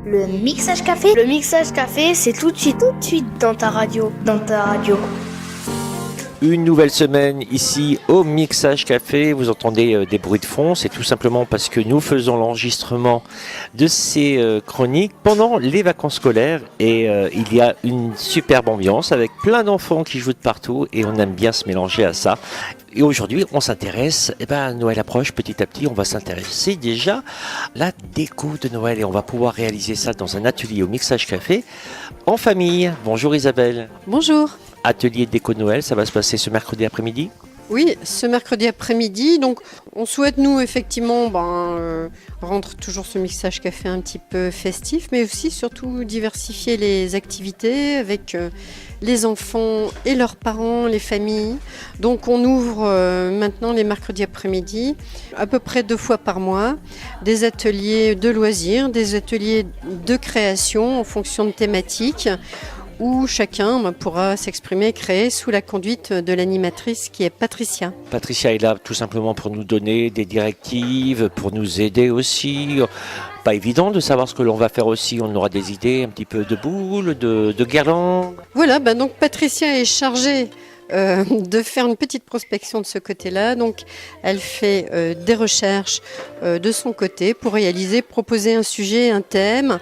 Le mixage café. Le mixage café, c'est tout de suite dans ta radio. Une nouvelle semaine ici au Mixage Café. Vous entendez des bruits de fond, c'est tout simplement parce que nous faisons l'enregistrement de ces chroniques pendant les vacances scolaires et il y a une superbe ambiance avec plein d'enfants qui jouent de partout et on aime bien se mélanger à ça. Et aujourd'hui, on s'intéresse, Noël approche petit à petit, on va s'intéresser déjà à la déco de Noël et on va pouvoir réaliser ça dans un atelier au Mixage Café en famille. Bonjour Isabelle. Bonjour. Atelier déco de Noël, ça va se passer ce mercredi après-midi ? Oui, ce mercredi après-midi. Donc, on souhaite, nous, effectivement, rendre toujours ce mixage café un petit peu festif, mais aussi, surtout, diversifier les activités avec les enfants et leurs parents, les familles. Donc, on ouvre maintenant les mercredis après-midi, à peu près 2 fois par mois, des ateliers de loisirs, des ateliers de création en fonction de thématiques, où chacun pourra s'exprimer et créer sous la conduite de l'animatrice qui est Patricia. Patricia est là tout simplement pour nous donner des directives, pour nous aider aussi. Pas évident de savoir ce que l'on va faire aussi. On aura des idées, un petit peu de boules, de guirlandes. Voilà, donc Patricia est chargée de faire une petite prospection de ce côté-là. Donc, elle fait des recherches de son côté pour proposer un sujet, un thème.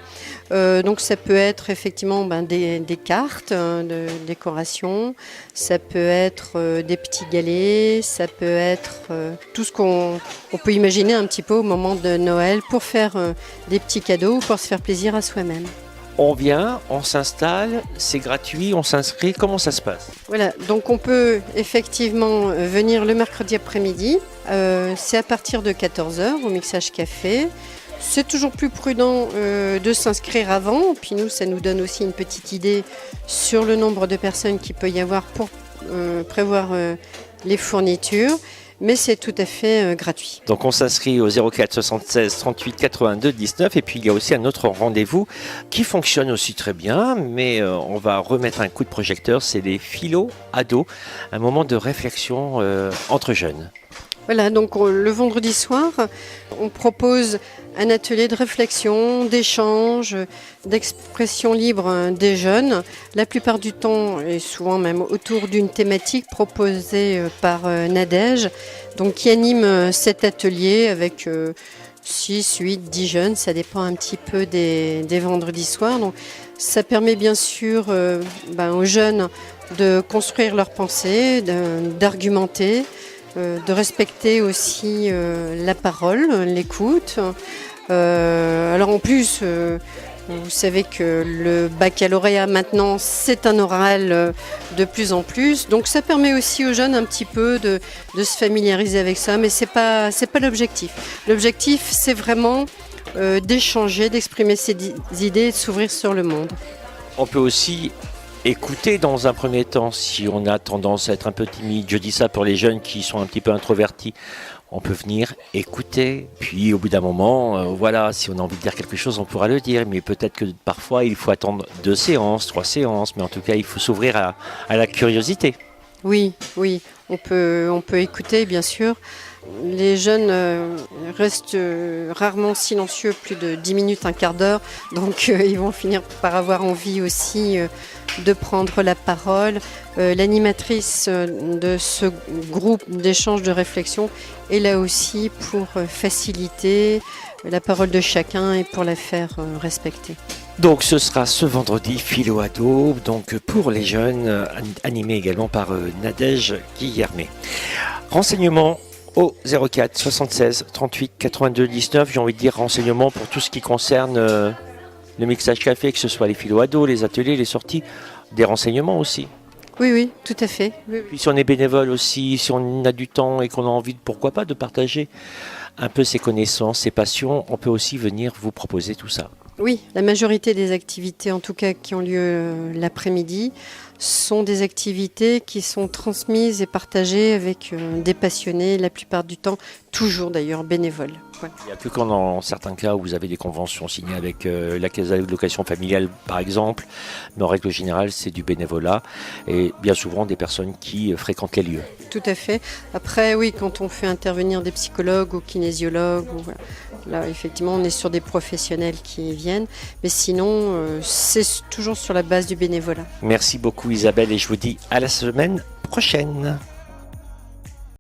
Donc, ça peut être effectivement des cartes de décoration, ça peut être des petits galets, ça peut être tout ce qu'on peut imaginer un petit peu au moment de Noël pour faire des petits cadeaux ou pour se faire plaisir à soi-même. On vient, on s'installe, c'est gratuit, on s'inscrit, comment ça se passe ? Voilà, donc on peut effectivement venir le mercredi après-midi, c'est à partir de 14h au Mixage Café. C'est toujours plus prudent de s'inscrire avant, puis nous, ça nous donne aussi une petite idée sur le nombre de personnes qu'il peut y avoir pour prévoir les fournitures. Mais c'est tout à fait gratuit. Donc on s'inscrit au 04 76 38 82 19 et puis il y a aussi un autre rendez-vous qui fonctionne aussi très bien, mais on va remettre un coup de projecteur, c'est les philo-ados, un moment de réflexion entre jeunes. Voilà, donc le vendredi soir, on propose un atelier de réflexion, d'échange, d'expression libre des jeunes. La plupart du temps, et souvent même autour d'une thématique proposée par Nadège, donc qui anime cet atelier avec 6, 8, 10 jeunes. Ça dépend un petit peu des vendredis soirs. Donc, ça permet bien sûr aux jeunes de construire leurs pensées, d'argumenter, de respecter aussi la parole, l'écoute. Alors en plus, vous savez que le baccalauréat maintenant, c'est un oral de plus en plus. Donc ça permet aussi aux jeunes un petit peu de se familiariser avec ça, mais c'est pas l'objectif. L'objectif, c'est vraiment d'échanger, d'exprimer ses idées et de s'ouvrir sur le monde. On peut aussi écouter dans un premier temps si on a tendance à être un peu timide. Je dis ça pour les jeunes qui sont un petit peu introvertis. On peut venir écouter, puis au bout d'un moment, si on a envie de dire quelque chose, on pourra le dire. Mais peut-être que parfois, il faut attendre 2 séances, 3 séances. Mais en tout cas, il faut s'ouvrir à la curiosité. Oui, on peut écouter, bien sûr. Les jeunes restent rarement silencieux plus de 10 minutes, un quart d'heure. Donc, ils vont finir par avoir envie aussi de prendre la parole. L'animatrice de ce groupe d'échange de réflexion est là aussi pour faciliter la parole de chacun et pour la faire respecter. Donc ce sera ce vendredi philo-ado, donc pour les jeunes, animé également par Nadège Guillermet. Renseignements au 04 76 38 82 19, j'ai envie de dire renseignements pour tout ce qui concerne le Mixage Café, que ce soit les philo-ados, les ateliers, les sorties, des renseignements aussi. Oui, tout à fait. Oui. Puis si on est bénévole aussi, si on a du temps et qu'on a envie, pourquoi pas, de partager un peu ses connaissances, ses passions, on peut aussi venir vous proposer tout ça. Oui, la majorité des activités, en tout cas qui ont lieu l'après-midi, sont des activités qui sont transmises et partagées avec des passionnés, la plupart du temps, toujours d'ailleurs bénévoles. Voilà. Il n'y a que quand dans certains cas où vous avez des conventions signées avec la caisse d'allocation familiale par exemple, mais en règle générale c'est du bénévolat et bien souvent des personnes qui fréquentent les lieux. Tout à fait. Après oui, quand on fait intervenir des psychologues ou kinésiologues, Là, effectivement, on est sur des professionnels qui viennent, mais sinon, c'est toujours sur la base du bénévolat. Merci beaucoup Isabelle et je vous dis à la semaine prochaine.